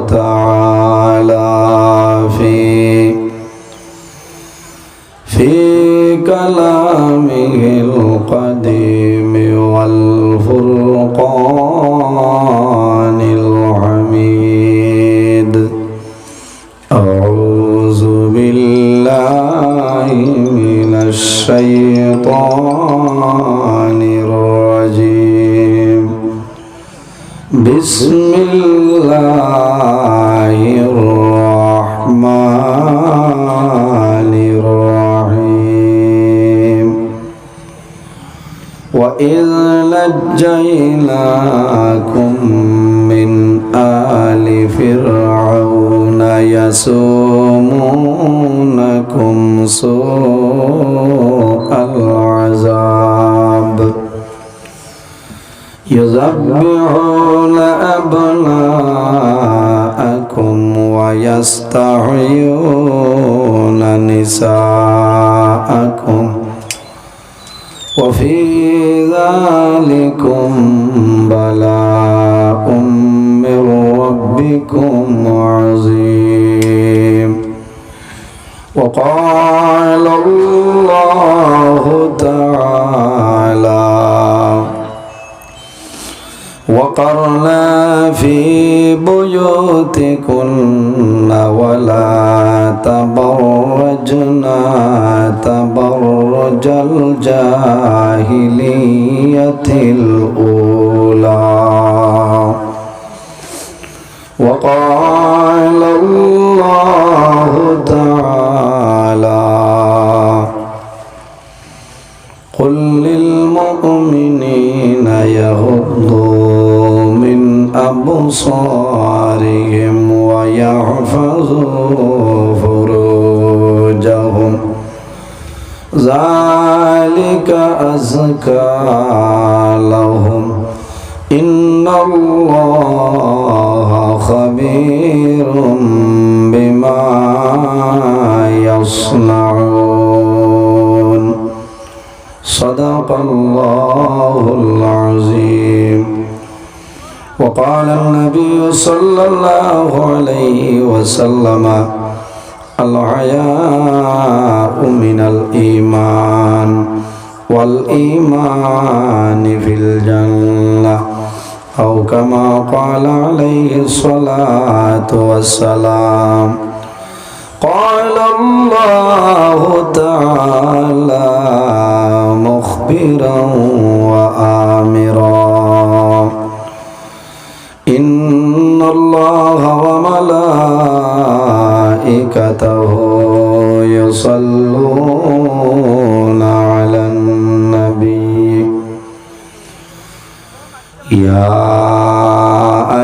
تعالى في كلامه القديم والفرقان الحميد. أعوذ بالله من الشيطان الرجيم. بسم الله الرحمن الرحيم. وإذ نجيناكم من آل فرعون يسومونكم سوء العذاب يذبحون أبناءكم ويستحيون نساءكم وفي ذلكم بلاء من ربكم عظيم. وقال الله تعالى وقرنا في بيوتكن ولا تبرجنا تبرج الجاهلية الأولى. وقال الله تعالى قل للمؤمنين يغضوا من أبصارهم ويحفظوا فروجهم ذلك أزكى لهم إن الله خبير بما يصنعون. صدق الله العظيم. وقال النبي صلى الله عليه وسلم الحياء من الإيمان والإيمان في الجنة أو كما قال عليه الصلاة والسلام. قال الله تعالى مخبرا وآمرا إن الله وملائكته يصلون على النبي يا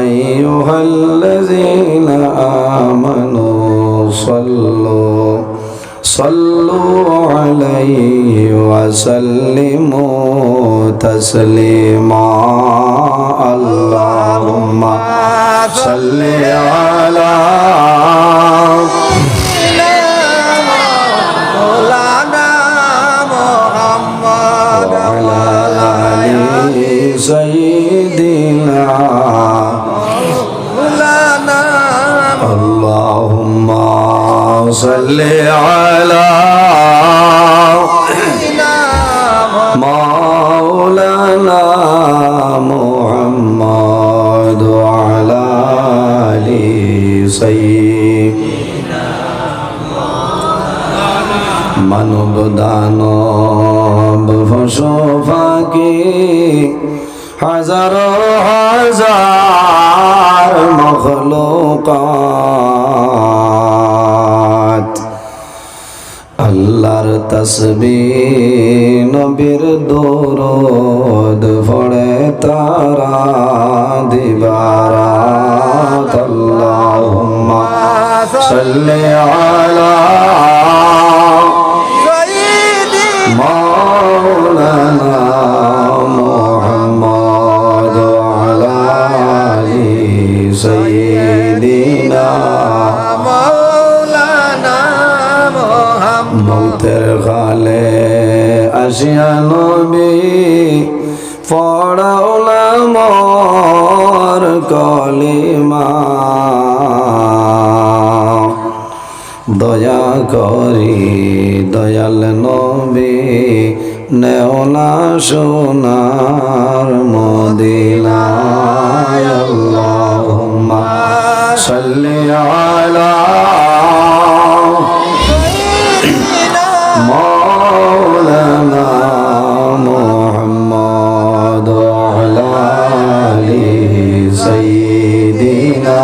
أيها الذين آمنوا صلوا عليه وسلموا تسليما. اللهم صل على مولانا محمد وعلى آل سيدنا مولانا. اللهم صل على مولانا محمد وعلى آل سيدنا মানব দানব পশু পাখি হাজারো হাজার মখলুকাত আল্লাহর তাসবিহ নবীর দরুদ পড়ে তারা দিবারাত। আল্লাহুম্মা সাল্লি আলা মাওলানা মুহাম্মদ ওয়া আলা আলি সাইয়্যিদিনা মাওলানা মুহাম্মদ। মৌতের গালে আসিয়া নবী পড়াওলা মোর কলিমা দয়া করি দয়াল নবী নেওনা সোনার মদিনায় আল্লাহুম্মা সাল্লি আলা মাওলানা মুহাম্মদ ওয়া আলা আলি সাইয়্যিদিনা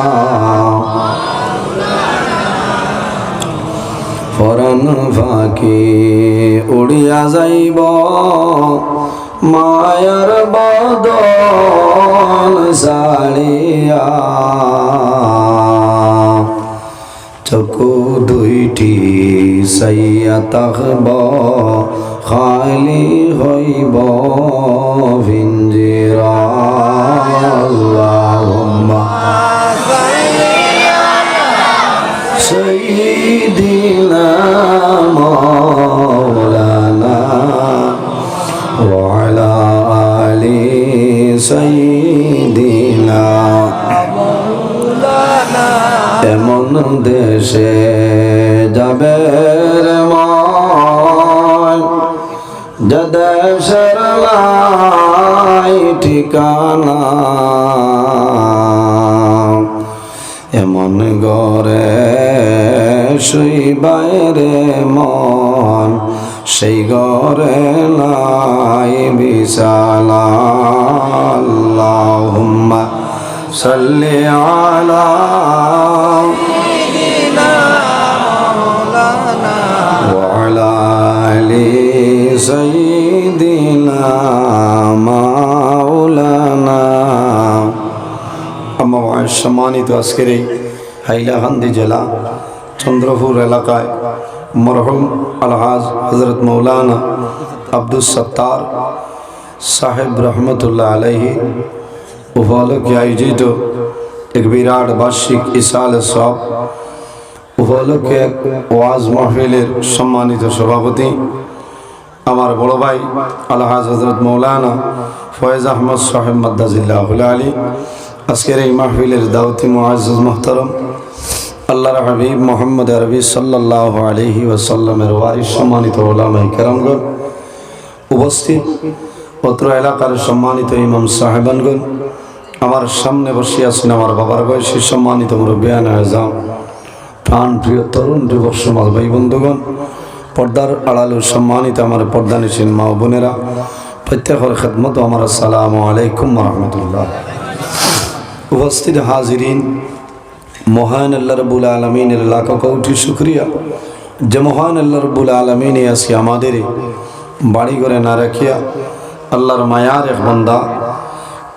ফরন ফাঁকি উড়িয়া যাইব মায়ার বদন সাড়িয়া চকু দুইটি সাইয়া তাকব খালি হইব ভিঞ্জিরা আল্লাহুম্মা সাইয়্যিদিনা মাওলানা ওয়া আলা আলি সাইয়্যিদিনা এমন দেশে যাবে রে মন যে দেশের লাই ঠিকানা এমন গরে শুইবাই রে মন সেই গরে নাই বিছানা আল্লাহুম্মা সাল্লি আলা সাইয়্যিদিনা মাওলানা ওয়া আলা আলি সাইয়্যিদিনা মাওলানা। আমার সম্মানিত আজকের এই হাইলাকান্দি জেলা চন্দ্রপুর এলাকায় মরহুম আলহাজ হযরত মৌলানা আব্দুল সত্তার সাহেব রহমতুল্লাহ আলাইহি উপলক্ষে আয়োজিত এক বিরাট বার্ষিক ইসাল সব উপলক্ষে এক ওয়াজ মাহফিলের সম্মানিত সভাপতি আমার বড় ভাই আলহাজ হযরত মৌলানা ফয়েজ আহমদ সাহেব মাদ্দাজিল্লাহুল আলী আজকের এই মাহফিলের দাওয়াতি মুআজ্জাজ মুহতারাম আল্লাহর হাবিব মুহাম্মদ আরবি সাল্লাল্লাহু আলাইহি ওয়াসাল্লামের ওয়ারিস সম্মানিত উলামায়ে কেরামগণ উপস্থিত অত্র এলাকার সম্মানিত ইমাম সাহেবানগণ আমার সামনে বসে আছেন আমার বাবার বয়সী সম্মানিত মুরব্বিয়ান আযম প্রাণ প্রিয় তরুণ যুবক সমাজ ভাই বন্ধুগণ পর্দার আড়ালের সম্মানিত আমার পর্দানিশীল মা বোনেরা প্রত্যেকের খেদমত আমার আসসালামু আলাইকুম ওয়া রাহমাতুল্লাহ। উপস্থিত হাজিরিন মহান আল্লাহ রাব্বুল আলামিনের লাখ কোটি শুকরিয়া যে মহান আল্লাহ রাব্বুল আলামিন আসি আমাদের বাড়ি ঘরে না রাখিয়া আল্লাহর মায়ার এক বান্দা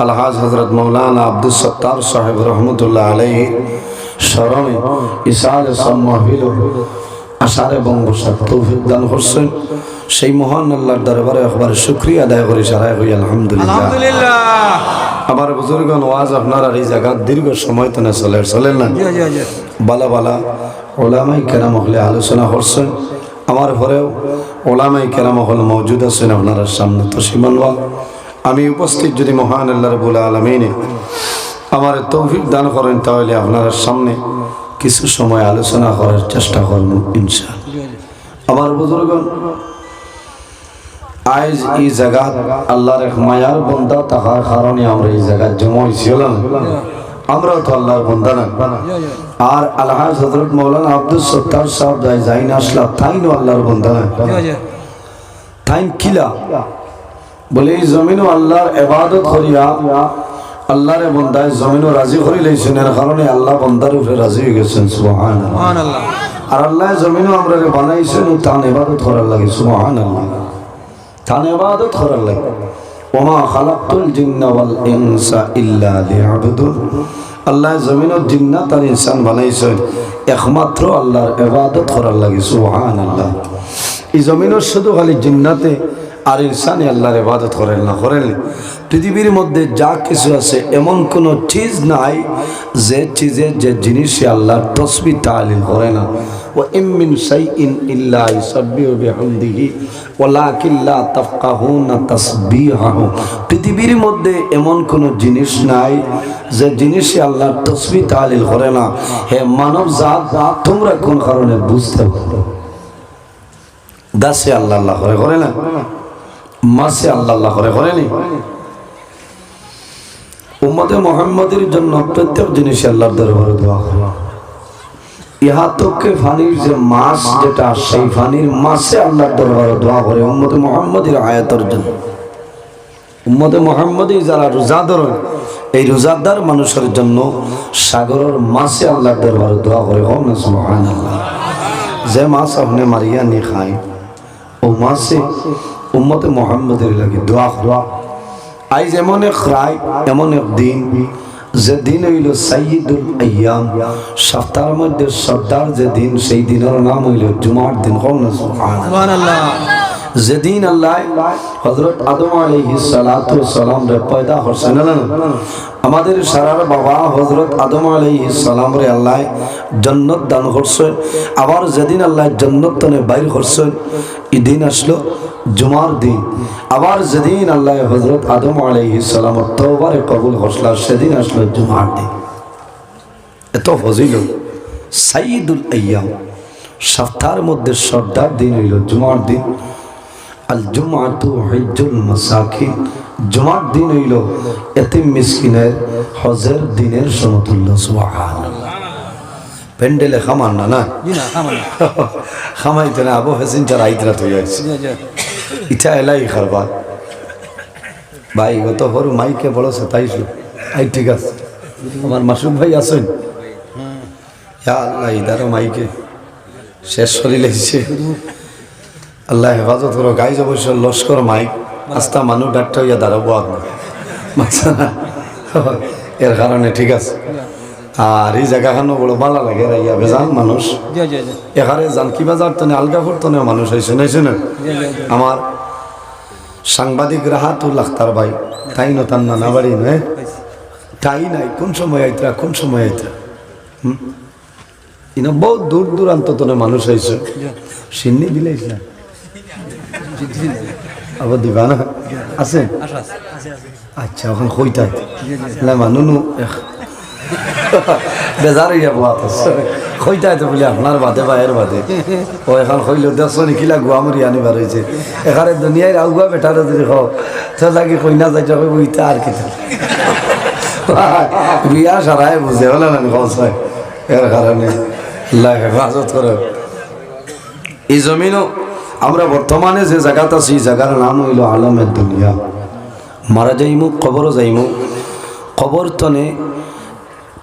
আলহাজ হযরত মৌলানা আব্দুল সত্তার সাহেব রহমতুল্লাহ আলাইহি স্মরণে ইসাল মাহফিল আশারে বঙ্গসার তৌফিক দান করছেন সেই মহান আল্লাহর দরবারে একবার শুকরিয়া আদায় করি সারাই হই আলহামদুলিল্লাহ। আবার বুজুর্গণ ওয়াজ আপনারা এই জায়গা দীর্ঘ সময় তো না চলেন না বালা বালা ওলামাই কেরাম হলে আলোচনা করছেন আমার ঘরেও ওলামাই কেরাম হল মওজুদ আছেন আপনার সামনে তো সীমানওয়াল আমি উপস্থিত যদি মহান আল্লাহ রাব্বুল আলামিনে আমার তৌফিক দান করেন তাহলে আপনার সামনে কিছু সময় আলোচনা করার চেষ্টা করব ইনশাআল্লাহ। আমার বুজুর্গণ আজ এই জায়গা আল্লাহর এক মায়ার বান্দা তাহার কারণে আমরা এই জায়গা জমা হইছিলাম আমরা তো আল্লাহর বান্দা না আর আলহাজ হযরত মৌলানা আব্দুল সত্তার সাহেব যাই না আসলা তাই নো আল্লাহর বান্দা না তাই কিলা বলে এই জমিনও আল্লাহর ইবাদত করিয়া আল্লাহর বান্দায় জমিনও রাজি করে লইছেন এর কারণে আল্লাহ বান্দার উপরে রাজি হয়ে গেছেন সুবহানাল্লাহ। আর আল্লাহ জমিনও আমরা বানাইছেন তার ইবাদত করার লাগে সুবহানাল্লাহ তার ইবাদত করার লাগে ওমা খালাকতুল জিন্না ওয়াল ইনসা ইল্লা লিয়াবুদুন আল্লাহ জমিন ও জিন্নাত আর ইনসান বানাইছেন একমাত্র আল্লাহর ইবাদত করার লাগে সুবহানাল্লাহ। এই জমিনের শুধু খালি জিন্নাতে আর ইনসানে আল্লাহর ইবাদত করেন না পৃথিবীর মধ্যে যা কিছু আছে এমন কোনো চিজ নাই যে চিজের যে জিনিসে আল্লাহ তসবিহ তাহলিল করে না। ওয়া ইম মিন শাইইন ইল্লা ইউসাব্বিহু বিহামদিহি ওয়ালাকিন লা তাফকাহুনা তাসবিহাহু। পৃথিবীর মধ্যে এমন কোনো জিনিস নাই যে জিনিসে আল্লাহ তসবিহ তাহলিল করে না। হে মানব জাত, তোমরা কোন কারণে বুঝতে পারো? দাসে আল্লাহ আল্লাহ করে না, মাসে আল্লাহ আল্লাহ করেনি। উম্মতে মুহাম্মাদের জন্য প্রত্যেক জিনিস আল্লাহর দরবারে দোয়া করে। ইহা তোকে ফানির যে মাস যেটা সেই ফানির মাসে আল্লাহর দরবারে দোয়া করে উম্মতে মুহাম্মাদের হায়াতের জন্য। উম্মতে মুহাম্মাদি যারা রোজা ধরে এই রোজাদার মানুষের জন্য সাগরের মাসে আল্লাহর দরবারে দোয়া করে। সুবহানাল্লাহ। যে মাছ আপনি মারিয়া নি খায় ও মাসে উম্মতে মুহাম্মাদের লাগে দোয়া করা। আজ এমন এক রায় এমন এক দিন যে দিন হইল সাইয়্যিদুল আইয়াম, সপ্তাহের মধ্যে সর্দার যে দিন, সেই দিনের নাম হইল জুমার দিন। সুবহানাল্লাহ। যেদিন আল্লাহ হযরত আদম আলাইহিস সালাতু ওয়াস সালাম রে পয়দা করছেন, আমাদের সারার বাবা হযরত আদম আলাইহিস সালাম রে আল্লাহ জান্নাত দান করছেন। আবার যেদিন আল্লাহ জান্নাত থেকে বাইর করছেন এই দিন আসলো জুমার দিন। আবার যেদিন আল্লাহ হযরত আদম আলাইহিস সালামের তওবার কবুল করলেন সেদিন আসলো জুমার দিন। এত ফজিলত। সাইয়্যিদুল আইয়াম, সপ্তাহের মধ্যে সর্দার দিন হইল জুমার দিন। আল জুমআতু হিজ্জুল মাসাকিন, জুমার দিন হইল এতিম মিসকিনের হজের দিনের সমতুল্য। সুবহানাল্লাহ। পেন্ডেলে খামান না না খামাইতে না আবু হাসিন চার আইতরা তুই আছে ইটা এলাই খারবা ভাই গত হরু মাইকে বলছে তাইছো আই ঠিক আছে। আমার মাসুদ ভাই আছেন? ইয়া আল্লাহ ইদারো মাইকে শেষ করে লেগেছে। আল্লাহ হেফাজত করো। গাইজ অবশ্য লস্কর মাইক আস্তা মানুষ ডাক্তার হইয়া দাঁড়াবো আপনার এর কারণে ঠিক আছে। আর এই জায়গাখানো বড় ভালো লাগে রাইয়া বেজান মানুষ এখানে জানকি বাজার তনে আলগাপুর তনে মানুষ হয়েছে নাইছে না। আমার সাংবাদিক রাহাতুল আখতার ভাই তাই ন তার নানা বাড়ি নয় তাই নাই কোন সময় আইতরা কোন সময় আইতরা ইনা বহুত দূর দূরান্ত তনে মানুষ হয়েছে। সিন্নি দিলেইস না আবার দিবা না আছে? আচ্ছা এখন কইতাই না মানু বেজার ইয়া বাত কইতাই তো বলি আপনার বাদে বা এর বাদে ও এখন কইল দেখছো নি কিলা গুয়ামরি আনিবার হয়েছে এখানে দুনিয়ায় আগুয়া বেটারে যদি খাও তো লাগি কই না যাইটা কইব ইটা আর কি বিয়া সারাই বুঝে হলে না কসাই এর কারণে আল্লাহ হেফাজত করে। এই জমিনও আমরা বর্তমানে যে জায়গাটা আছি জায়গার নাম হইল আলমের দুনিয়া। মারা যাইমু কবরও যাইমু, কবর তনে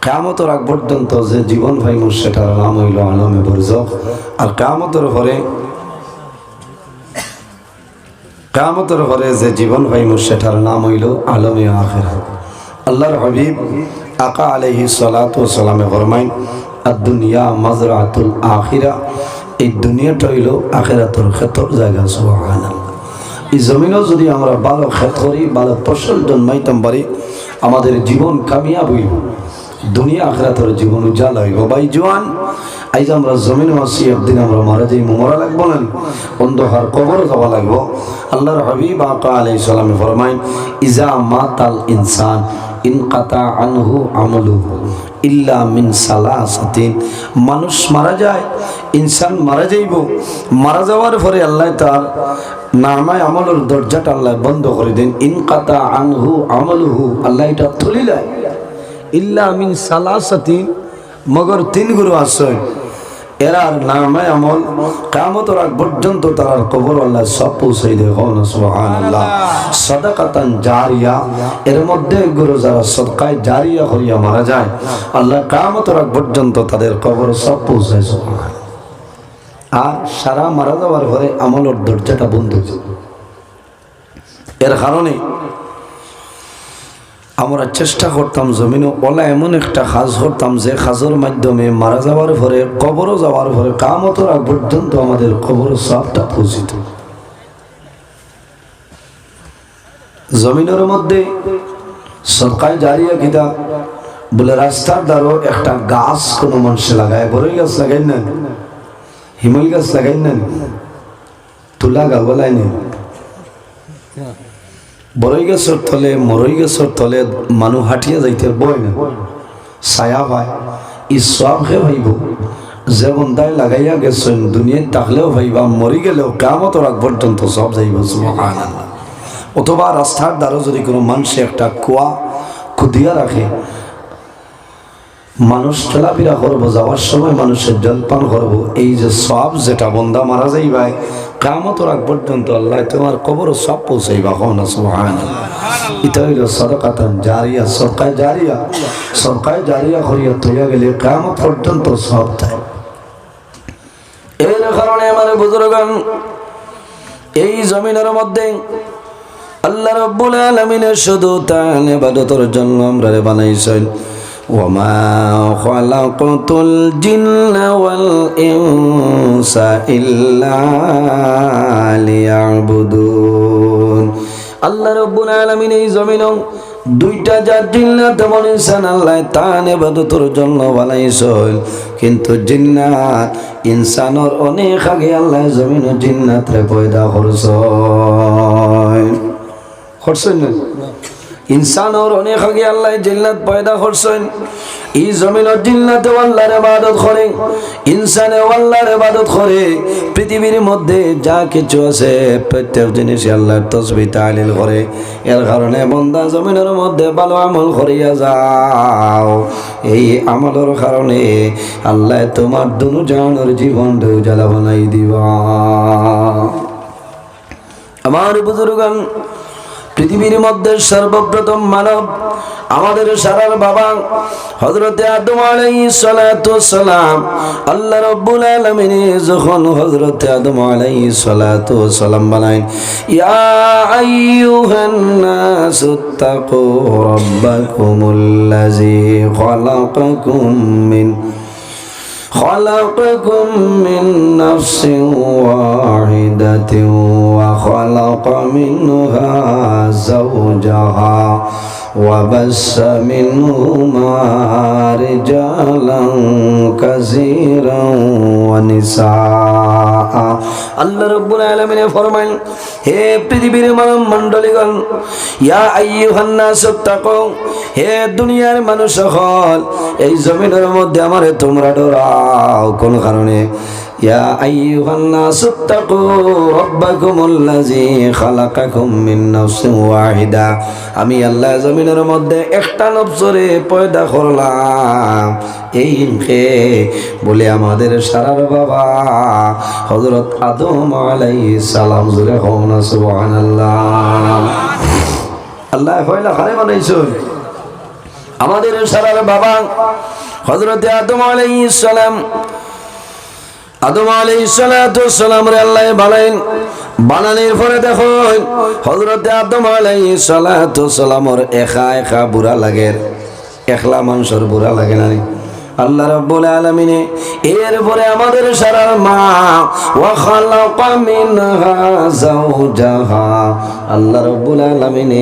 কিয়ামতের আগ পর্যন্ত যে জীবন পাইমু সেটার নাম হইল আলমে বরজখ। আর কিয়ামতের পরে যে জীবন পাইমু সেটার নাম হইল আলমে আখিরাত। আল্লাহর হাবিব আকা আলাইহিস সালাতু ওয়াস সালামে ফরমাইন আদ-দুনিয়া মাজরাতুল আখিরা, এই দুনিয়াটা হইল আখিরাতের ক্ষেত্র জায়গা। সুবহানাল্লাহ। এই জমিনও যদি আমরা ভালো ক্ষেত করি ভালো ফসল জন্মাইতাম পারি আমাদের জীবন কামিয়াব হইব, দুনিয়া আখিরাতের জীবন উজ্জ্বল হইব। ভাই জওয়ান আইজ আমরা জমিনে আছি, একদিন আমরা মারা যাই, মরা লাগবো না অন্ধকার কবর যাওয়া লাগবো। আল্লাহর হাবিব আকা আলাইহিস সালাম ফরমাইন ইজা মাতাল ইনসান ইনকাতা আনহু আমলুহু ইল্লা মিন সালাসাতিন। মানুষ মারা যায়, ইনসান মারা যাইব, মারা যাওয়ার পরে আল্লাহ তার নামায় আমলের দরজাটা আল্লাহ বন্ধ করে দেন। ইনকাতা আনহু আমলুহু, আল্লাহ এটা তুলিলা ইল্লা মিন সালাসাতিন, মগর তিন গুরু আছে এরার নামায় আমল কিয়ামতের আগ পর্যন্ত তার কবর আল্লাহ সব পৌঁছাই দেয়। সুবহানাল্লাহ। সাদাকাতান জারিয়া, এর মধ্যে গুরু যারা সদকায়ে জারিয়া হইয়া মারা যায় আল্লাহ কিয়ামতের আগ পর্যন্ত তাদের কবর সব পৌঁছায়। সুবহানাল্লাহ। আর সারা মারা যাওয়ার পরে আমলের দরজাটা বন্ধ। এর কারণে আমরা চেষ্টা করতাম জমিনে ওলা এমন একটা কাজ করতাম যে কাজের মাধ্যমে মারা যাওয়ার পরে কবরও যাওয়ার পরে কিয়ামতের আগ পর্যন্ত আমাদের কবর সবটা পৌঁছিত। জমিনের মধ্যে সদকায়ে জারিয়া কিতা বলে রাস্তার ধারো একটা গাছ কোন মানুষ লাগায়, বড়ই গাছ লাগাই না, হিমল গাছ লাগাই না, তুলা গাছ বলাই না, বড়ই গাছের তলে মরই গাছের তলে মানুষ হাঁটিয়া যাইতে বয় না, ছায়া পায়। ই সব হে ভাইব যে বন্ধায় লাগাইয়া গেছেন দুনিয়ায় থাকলেও ভাইবা, মরি গেলেও কিয়ামতের আগ পর্যন্ত সব যাইব। সুবহানাল্লাহ। অথবা রাস্তার দ্বারা যদি কোনো মানুষে একটা কুয়া খুদিয়া রাখে, মানুষ চলাফেরা করবো, যাওয়ার সময় মানুষের জলপান করবো, এই যে সব যেটা বন্ধা মারা যাইবাই কিয়ামতের আগ পর্যন্ত আল্লাহ তোমার কবর সব পৌঁছাইবা। না সুবহানাল্লাহ। এটা হইল সাদাকাতান জারিয়া, সদকায়ে জারিয়া। সদকায়ে জারিয়া করিয়া তৈয়া গেলে কিয়ামত পর্যন্ত সব থাকে। এর কারণে আমার বুজুর্গান এই জমিনের মধ্যে আল্লাহ রাব্বুল আলামিনের শুধু তার ইবাদতের জন্য আমরা বানাইছেন। ওয়ামা খালাকাতুল জিন্না ওয়াল ইনসা ইল্লা লিয়াবুদুন। আল্লাহ রাব্বুল আলামিন এই জমিনে দুইটা জাত জিন্নাত এবং ইনসান আল্লাহ তার ইবাদতের জন্য বানাইছেন। কিন্তু জিন্নাত ইনসানের অনেক আগে আল্লাহ জমিনে জিন্নাতরে পয়দা করছেন না? ইনসানের অনেক আগে আল্লাহ জিন্নাত পয়দা করছেন। এই জমিনের জিন্নাতে আল্লাহর ইবাদত করে, ইনসানে আল্লাহর ইবাদত করে। পৃথিবীর মধ্যে যা কিছু আছে প্রত্যেক জিনিসই আল্লাহর তাসবিহ তাহলিল করে। এর কারণে বান্দা জমিনের মধ্যে ভালো আমল করিয়া যাও। এই আমলের কারণে আল্লাহ তোমার দুনিয়ার জীবনটা উজালা বানাই দিবা। আমার বুজুর্গান, পৃথিবীর মধ্যে সর্বপ্রথম মানব আমাদের সারার বাবা হযরতে আদম আলাইহিস সালাতু ওয়াসসালাম। আল্লাহ রাব্বুল আলামিন যখন হযরতে আদম আলাইহিস সালাতু ওয়াসসালাম বানাইন, ইয়া আইয়ুহান নাসুত্তাকু রাব্বাকুমুল্লাযী خلقكم من نفس واحدة وخلق منها زوجها وبث منهما رجالا كثيرا ونساء। আল্লাহ রাব্বুল আলামিন ফরমান, হে পৃথিবীর মানব মণ্ডলীগণ, ইয়া আইয়ুহান নাসুত্তাকু, হে দুনিয়ার মানুষ সকল, এই জমিনের মধ্যে আমারে তোমরা ডরাও। কোন কারণে? ইয়া আইয়ুহান নাসুত্তাকু রাব্বাকুমুল্লাযী খালাকাকুম মিন নাফসিন ওয়াহিদা। আমি আল্লাহ জমিনের মধ্যে একটা নফসরে পয়দা করলাম। এই বলে আমাদের সারার বাবা হযরত আদম আলাইহিস সালাম জুরে হও না সুবহানাল্লাহ। আল্লাহ পয়লা খারে বানাইছেন আমাদের সারার বাবা হযরতে আদম আলাইহিস সালাম। আদম আলাইহিস সালাতু ওয়াসসালাম রে আল্লাহ বানাইন। বানানোর পরে দেখো হযরতে আদম আলাইহিস সালাতু ওয়াসসালামের একা বুড়া লাগে, একলা মানুষের বুড়া লাগে না? আল্লাহ রাব্বুল আলামিন এরপরে আমাদের সারার মা ওয়া খালাকা মিনহা যাওজাহা। আল্লাহ রাব্বুল আলামিন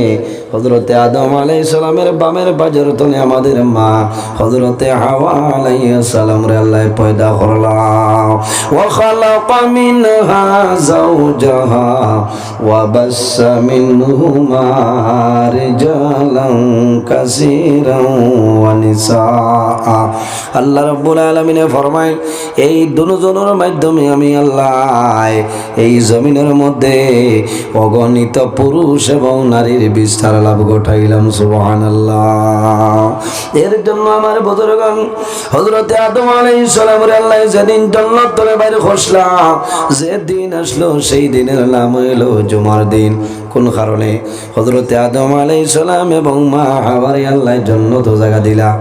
হযরতে আদম আলাইহিস সালামের বামের বাজের তলে আমাদের মা হযরতে হাওয়া আলাইহিস সালাম রে আল্লাহ পয়দা করলাম। ওয়া খালাকা মিনহা যাওজাহা ওয়া বাসসা মিনহুমা রিজালান কাসীরান ওয়া নিসা। আল্লাহ রাব্বুল আলামিন ফরমায়, এই দুজনের মাধ্যমে আমি আল্লাহ এই জমিনের মধ্যে অগণিত পুরুষ এবং নারীর বিস্তার লাভ ঘটাইলাম। সুবহানাল্লাহ। এর জন্য আমার বুজুর্গান হযরতে আদম আলাইহিস সালামের আল্লাহ যেদিন জান্নাত থেকে বাইরে খসলাম, যেদিন আসলো সেই দিনের নাম হলো জুমার দিন। কোন কারণে? হযরতে আদম আলাইহিস সালাম এবং মা হাওয়ার আল্লাহ জান্নাত জায়গা দিলা,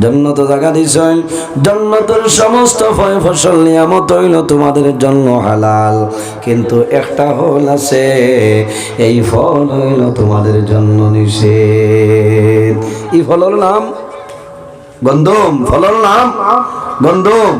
জান্নাত জায়গা দিছেন। জান্নাতের সমস্ত ফল ফসল নিয়ামত হইল তোমাদের জন্য হালাল, কিন্তু একটা ফল আছে, এই ফল হইল তোমাদের জন্য নিষেধ। এই ফলের নাম গন্ধম, ফলের নাম গন্ধম।